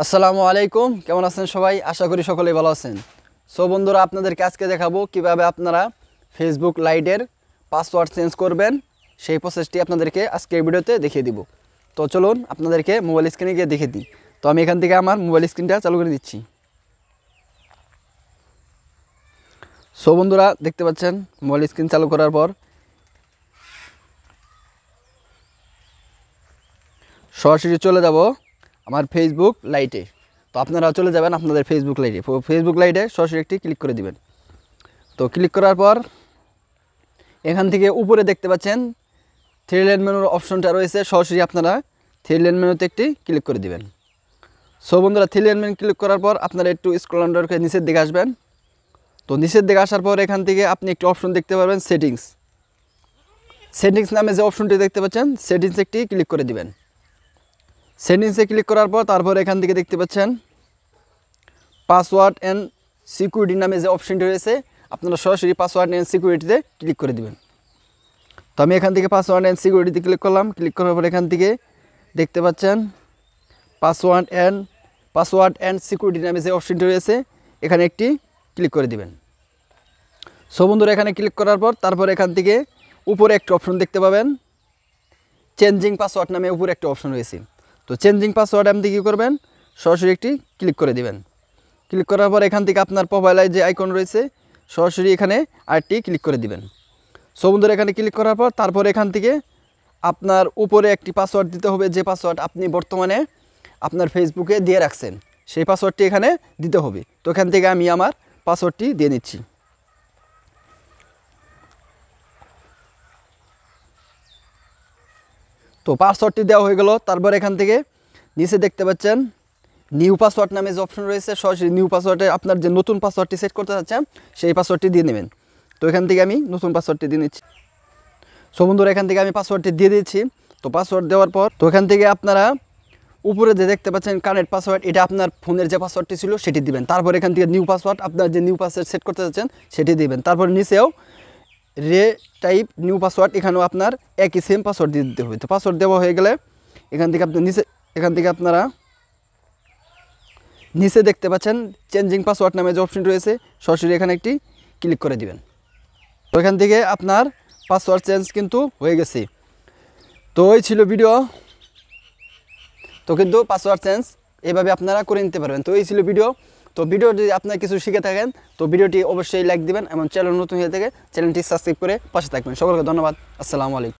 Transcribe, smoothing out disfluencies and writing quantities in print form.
আসসালামু আলাইকুম, কেমন আছেন সবাই? আশা করি সকলেই ভালো আছেন। সো বন্ধুরা, আপনাদেরকে আজকে দেখাবো কিভাবে আপনারা ফেসবুক লাইটের পাসওয়ার্ড চেঞ্জ করবেন। সেই প্রসেসটি আপনাদেরকে আজকের ভিডিওতে দেখিয়ে দিব। তো চলুন আপনাদেরকে মোবাইল স্ক্রিনে গিয়ে দেখিয়ে দিই। তো আমি এখান থেকে আমার মোবাইল স্ক্রিনটা চালু করে দিচ্ছি। সো বন্ধুরা, দেখতে পাচ্ছেন মোবাইল স্ক্রিন চালু করার পর সরাসরি চলে যাব আমার ফেসবুক লাইটে। তো আপনারা চলে যাবেন আপনাদের ফেসবুক লাইটে সরাসরি একটি ক্লিক করে দিবেন। তো ক্লিক করার পর এখান থেকে উপরে দেখতে পাচ্ছেন থ্রি লাইন মেনুর অপশনটা রয়েছে, সরাসরি আপনারা থ্রি লাইন মেনুতে একটি ক্লিক করে দিবেন। সো বন্ধুরা, থ্রি লাইন মেনু ক্লিক করার পর আপনারা একটু স্ক্রল ডাউন করে নিচের দিকে আসবেন। তো নিচের দিকে আসার পর এখান থেকে আপনি একটি অপশন দেখতে পাবেন সেটিংস নামে যে অপশনটি দেখতে পাচ্ছেন, সেটিংসে একটি ক্লিক করে দিবেন। সেটিংসে ক্লিক করার পর তারপর এখান থেকে দেখতে পাচ্ছেন পাসওয়ার্ড অ্যান্ড সিকিউরিটি নামে যে অপশনটি রয়েছে, আপনারা সরাসরি পাসওয়ার্ড অ্যান্ড সিকিউরিটিতে ক্লিক করে দিবেন। তো আমি এখান থেকে পাসওয়ার্ড অ্যান্ড সিকিউরিটিতে ক্লিক করলাম। ক্লিক করার পর এখান থেকে দেখতে পাচ্ছেন পাসওয়ার্ড অ্যান্ড সিকিউরিটি নামে যে অপশনটি রয়েছে, এখানে একটি ক্লিক করে দিবেন। সো বন্ধুরা, এখানে ক্লিক করার পর তারপর এখান থেকে উপরে একটি অপশন দেখতে পাবেন, চেঞ্জিং পাসওয়ার্ড নামে উপরে একটা অপশন রয়েছে। তো চেঞ্জিং পাসওয়ার্ড আপনি কী করবেন, সরাসরি একটি ক্লিক করে দিবেন। ক্লিক করার পর এখান থেকে আপনার প্রোফাইলের যে আইকন রয়েছে, সরাসরি এখানে আরেকটি ক্লিক করে দিবেন। সো বন্ধুরা, এখানে ক্লিক করার পর তারপর এখান থেকে আপনার উপরে একটি পাসওয়ার্ড দিতে হবে, যে পাসওয়ার্ড আপনি বর্তমানে আপনার ফেসবুকে দিয়ে রাখছেন, সেই পাসওয়ার্ডটি এখানে দিতে হবে। তো এখান থেকে আমি আমার পাসওয়ার্ডটি দিয়ে নিচ্ছি। তো পাসওয়ার্ডটি দেওয়া হয়ে গেল। তারপর এখান থেকে নিচে দেখতে পাচ্ছেন নিউ পাসওয়ার্ড নামে যে অপশন রয়েছে, সরাসরি নিউ পাসওয়ার্ডে আপনার যে নতুন পাসওয়ার্ডটি সেট করতে চাচ্ছেন, সেই পাসওয়ার্ডটি দিয়ে নেবেন। তো এখান থেকে আমি নতুন পাসওয়ার্ডটি দিয়ে নিচ্ছি। সো বন্ধুরা, এখান থেকে আমি পাসওয়ার্ডটি দিয়ে দিচ্ছি। তো পাসওয়ার্ড দেওয়ার পর তো এখান থেকে আপনারা উপরে যে দেখতে পাচ্ছেন কানেক্ট পাসওয়ার্ড, এটা আপনার ফোনের যে পাসওয়ার্ডটি ছিল সেটি দিবেন। তারপর এখান থেকে নিউ পাসওয়ার্ড, আপনার যে নিউ পাসওয়ার্ড সেট করতে চাচ্ছেন সেটি দিবেন। তারপর নিচেও রে টাইপ নিউ পাসওয়ার্ড, এখানেও আপনার একই সেম পাসওয়ার্ড দিয়ে দিতে হবে। তো পাসওয়ার্ড দেওয়া হয়ে গেলে এখান থেকে আপনি আপনারা নিচে দেখতে পাচ্ছেন চেঞ্জিং পাসওয়ার্ড নামে যে অপশন রয়েছে, সরাসরি এখানে একটি ক্লিক করে দিবেন। তো এখান থেকে আপনার পাসওয়ার্ড চেঞ্জ কিন্তু হয়ে গেছে। তো এই ছিল ভিডিও। তো কিন্তু পাসওয়ার্ড চেঞ্জ এভাবে আপনারা করে নিতে পারবেন। তো এই ছিল ভিডিও। তো ভিডিও যদি আপনার কিছু শিখে থাকেন, তো ভিডিওটি অবশ্যই লাইক দিবেন এবং চ্যানেল নতুন হয়ে থাকে চ্যানেলটি সাবস্ক্রাইব করে পাশে থাকবেন। সকলকে ধন্যবাদ। আসসালামু আলাইকুম।